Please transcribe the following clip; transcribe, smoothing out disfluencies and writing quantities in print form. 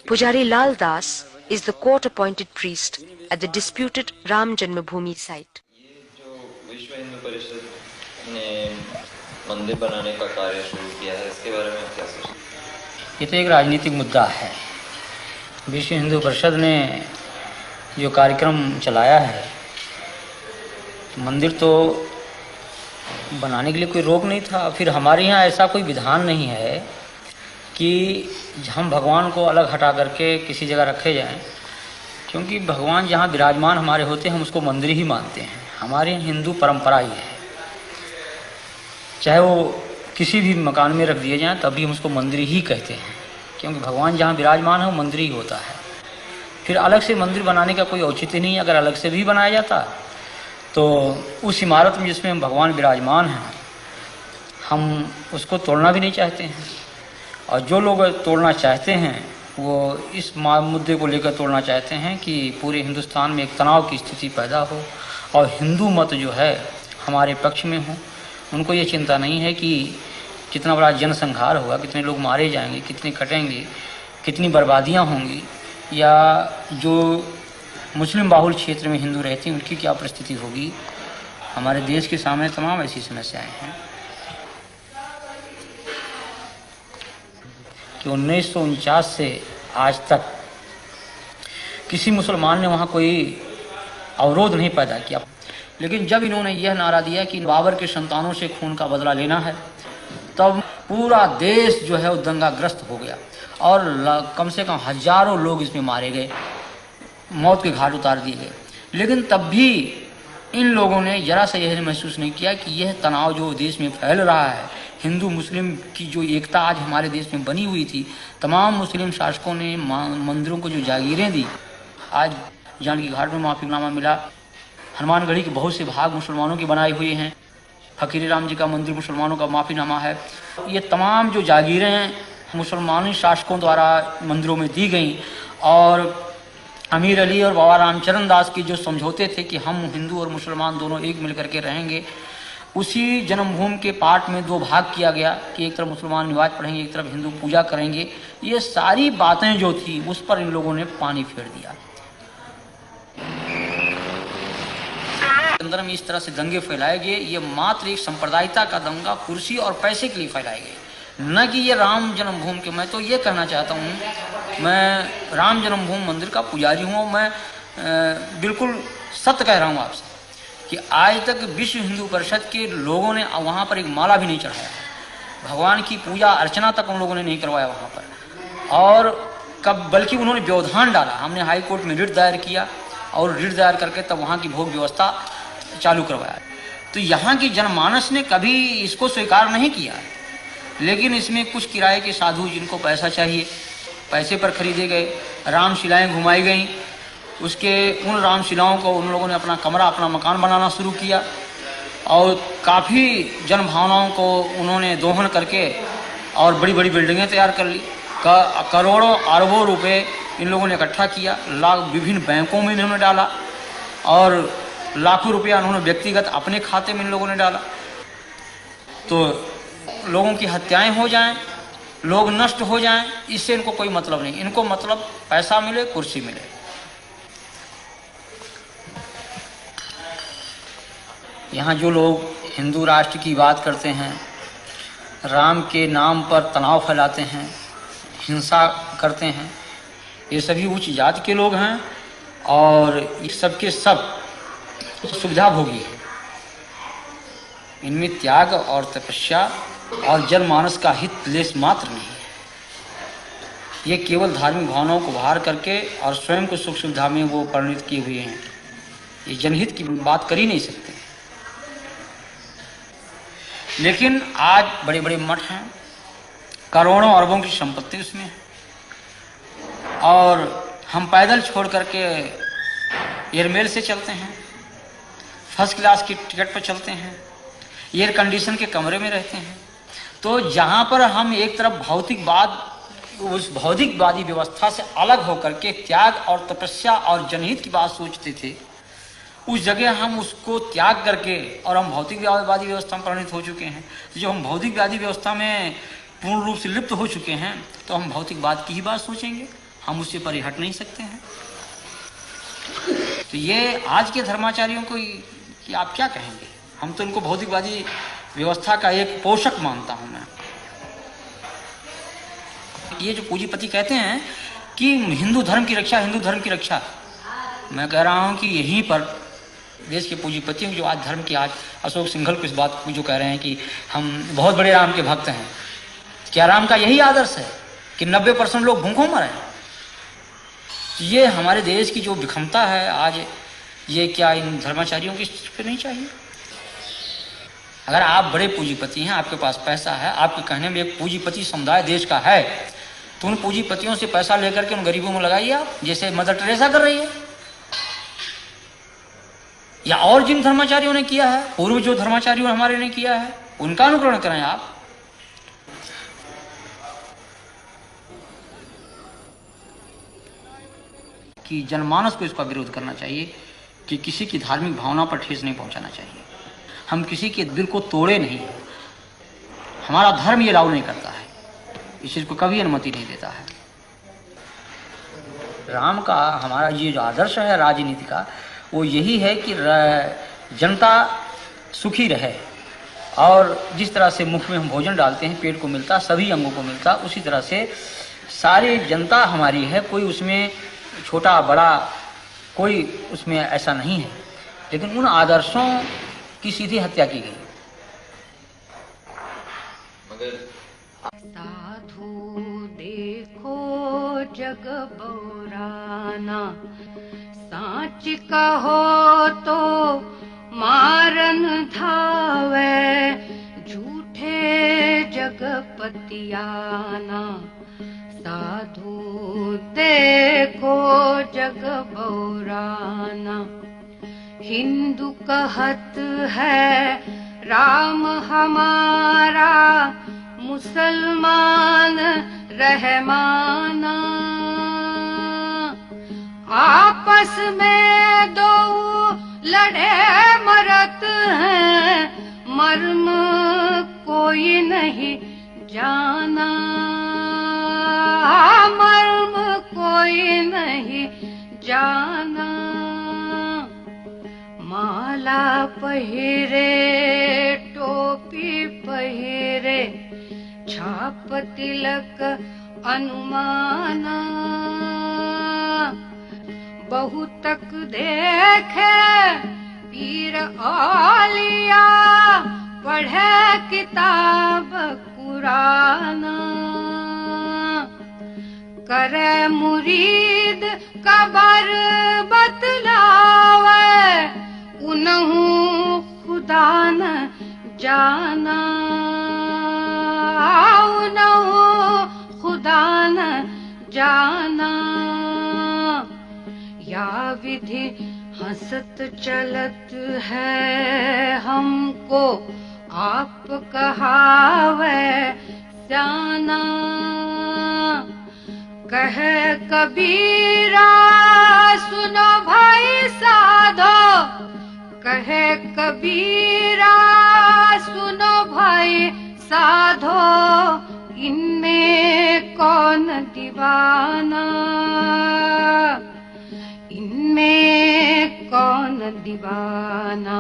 Pujari Lal Das is the court-appointed priest at the disputed Ram Janmabhoomi site. विश्व हिंदू परिषद ने मंदिर बनाने का कार्य शुरू किया है, इसके बारे में क्या सोचते हैं? ये तो एक राजनीतिक मुद्दा है। विश्व हिंदू परिषद ने जो कार्यक्रम चलाया है, मंदिर तो बनाने के लिए कोई रोक नहीं था। फिर हमारे यहाँ ऐसा कोई विधान नहीं है कि हम भगवान को अलग हटा करके किसी जगह रखे जाएं, क्योंकि भगवान जहाँ विराजमान हमारे होते हैं हम उसको मंदिर ही मानते हैं। हमारे हिंदू परंपरा ही है, चाहे वो किसी भी मकान में रख दिए जाएं तब भी हम उसको मंदिर ही कहते हैं, क्योंकि भगवान जहाँ विराजमान है वो मंदिर ही होता है। फिर अलग से मंदिर बनाने का कोई औचित्य नहीं है। अगर अलग से भी बनाया जाता तो उस इमारत में जिसमें भगवान विराजमान हैं हम उसको तोड़ना भी नहीं चाहते हैं, और जो लोग तोड़ना चाहते हैं वो इस मुद्दे को लेकर तोड़ना चाहते हैं कि पूरे हिंदुस्तान में एक तनाव की स्थिति पैदा हो और हिंदू मत जो है हमारे पक्ष में हो। उनको ये चिंता नहीं है कि कितना बड़ा जनसंहार होगा, कितने लोग मारे जाएंगे, कितने कटेंगे, कितनी बर्बादियां होंगी, या जो मुस्लिम बाहुल क्षेत्र में हिंदू रहते हैं उनकी क्या परिस्थिति होगी। हमारे देश के सामने तमाम ऐसी समस्याएं हैं कि 1949 से आज तक किसी मुसलमान ने वहाँ कोई अवरोध नहीं पैदा किया। लेकिन जब इन्होंने यह नारा दिया कि बाबर के संतानों से खून का बदला लेना है, तब पूरा देश जो है वो दंगाग्रस्त हो गया और कम से कम हजारों लोग इसमें मारे गए, मौत के घाट उतार दिए गए। लेकिन तब भी इन लोगों ने जरा सा यह महसूस नहीं किया कि यह तनाव जो देश में फैल रहा है, हिंदू मुस्लिम की जो एकता आज हमारे देश में बनी हुई थी, तमाम मुस्लिम शासकों ने मंदिरों को जो जागीरें दी, आज जानकी घाट में माफीनामा मिला, हनुमानगढ़ी के बहुत से भाग मुसलमानों के बनाए हुए हैं, फकीर राम जी का मंदिर मुसलमानों का माफीनामा है। ये तमाम जो जागीरें मुसलमानी शासकों द्वारा मंदिरों में दी गई, और अमीर अली और बाबा रामचरण दास की जो समझौते थे कि हम हिंदू और मुसलमान दोनों एक मिलकर के रहेंगे, उसी जन्मभूमि के पाठ में दो भाग किया गया कि एक तरफ मुसलमान नमाज पढ़ेंगे, एक तरफ हिंदू पूजा करेंगे। ये सारी बातें जो थी उस पर इन लोगों ने पानी फेर दिया। अंदर में इस तरह से दंगे फैलाए गए, ये मात्र एक सांप्रदायिकता का दंगा कुर्सी और पैसे के लिए फैलाए गए, न कि ये राम जन्मभूमि के। मैं तो ये कहना चाहता हूँ, मैं राम जन्मभूमि मंदिर का पुजारी हूँ, मैं बिल्कुल सत्य कह रहा हूँ आपसे कि आज तक विश्व हिंदू परिषद के लोगों ने वहाँ पर एक माला भी नहीं चढ़ाया, भगवान की पूजा अर्चना तक उन लोगों ने नहीं करवाया वहाँ पर। और कब बल्कि उन्होंने व्यवधान डाला। हमने हाई कोर्ट में रिट दायर किया और रिट दायर करके तब वहाँ की भोग व्यवस्था चालू करवाया। तो यहाँ की जनमानस ने कभी इसको स्वीकार नहीं किया, लेकिन इसमें कुछ किराए के साधु जिनको पैसा चाहिए, पैसे पर खरीदे गए, रामशिलाएँ घुमाई गईं। उसके उन रामशिलाओं को उन लोगों ने अपना कमरा, अपना मकान बनाना शुरू किया और काफ़ी जनभावनाओं को उन्होंने दोहन करके और बड़ी बड़ी बिल्डिंगें तैयार कर ली। करोड़ों अरबों रुपए इन लोगों ने इकट्ठा किया, विभिन्न बैंकों में इन्होंने डाला और लाखों रुपया उन्होंने व्यक्तिगत अपने खाते में इन लोगों ने डाला। तो लोगों की हत्याएं हो जाएं, लोग नष्ट हो जाएं, इससे इनको कोई मतलब नहीं। इनको मतलब पैसा मिले, कुर्सी मिले। यहाँ जो लोग हिंदू राष्ट्र की बात करते हैं, राम के नाम पर तनाव फैलाते हैं, हिंसा करते हैं, ये सभी उच्च जाति के लोग हैं और ये सबके सब सुविधा भोगी है। इनमें त्याग और तपस्या और जनमानस का हित लेस मात्र नहीं है। ये केवल धार्मिक भावनाओं को बाहर करके और स्वयं को सुख सुविधा में वो परिणित किए हुए हैं। ये जनहित की बात कर ही नहीं सकते। लेकिन आज बड़े बड़े मठ हैं, करोड़ों अरबों की संपत्ति उसमें है, और हम पैदल छोड़ करके एयरमेल से चलते हैं, फर्स्ट क्लास की टिकट पर चलते हैं, एयर कंडीशन के कमरे में रहते हैं। तो जहाँ पर हम एक तरफ भौतिकवाद, उस भौतिकवादी व्यवस्था से अलग होकर के त्याग और तपस्या और जनहित की बात सोचते थे, उस जगह हम उसको त्याग करके और हम भौतिकवादी व्यवस्था में परिणत हो चुके हैं। तो जब हम भौतिकवादी व्यवस्था में पूर्ण रूप से लिप्त हो चुके हैं तो हम भौतिकवाद की ही बात सोचेंगे, हम उससे परे हट नहीं सकते हैं। तो ये आज के धर्माचार्यों को कि आप क्या कहेंगे? हम तो इनको भौतिकवादी व्यवस्था का एक पोषक मानता हूं मैं। ये जो पूंजीपति कहते हैं कि हिंदू धर्म की रक्षा, हिंदू धर्म की रक्षा, मैं कह रहा हूं कि यहीं पर देश के पूंजीपतियों जो आज धर्म के आज अशोक सिंघल को इस बात को जो कह रहे हैं कि हम बहुत बड़े राम के भक्त हैं, क्या राम का यही आदर्श है कि 90% लोग भूखों मरे? ये हमारे देश की जो विषमता है आज, ये क्या इन धर्माचार्यों की पे नहीं चाहिए? अगर आप बड़े पूंजीपति हैं, आपके पास पैसा है, आपके कहने में एक पूंजीपति समुदाय देश का है, तो उन पूंजीपतियों से पैसा लेकर के उन गरीबों में लगाइए आप, जैसे मदर टेरेसा कर रही है, या और जिन धर्माचार्यों ने किया है, पूर्व जो धर्माचार्यों हमारे ने किया है, उनका अनुकरण करें आप। कि जनमानस को इसका विरोध करना चाहिए कि किसी की धार्मिक भावना पर ठेस नहीं पहुंचाना चाहिए। हम किसी के दिल को तोड़े नहीं, हमारा धर्म ये अलाउ नहीं करता है, इस चीज को कभी अनुमति नहीं देता है। राम का हमारा ये जो आदर्श है राजनीति का, वो यही है कि जनता सुखी रहे, और जिस तरह से मुख में हम भोजन डालते हैं पेट को मिलता, सभी अंगों को मिलता, उसी तरह से सारी जनता हमारी है, कोई उसमें छोटा बड़ा कोई उसमें ऐसा नहीं है। लेकिन उन आदर्शों की सीधी हत्या की गई। मगर साधु देखो जग बौराना, साच कहो तो मारन धावे, झूठे जगपतियाना। साधु देखो जग बौराना, हिंदू कहत है राम हमारा, मुसलमान रहमाना। आपस में दो लड़े मरत हैं, मर्म कोई नहीं जाना, मर्म कोई नहीं जाना। माला पहिरे टोपी पहिरे, छाप तिलक अनुमाना। बहुतक देखे पीर औलिया, पढ़े किताब कुराना। करे मुरीद कबर बतलावे, उनहु खुदा न जाना, उनहु खुदा न जाना। या विधि हंसत चलत है हमको, आप कहावे जाना। कहे कबीरा सुनो भाई साधो, कहे कबीरा सुनो भाई साधो, इनमें कौन दीवाना, इनमें कौन दीवाना।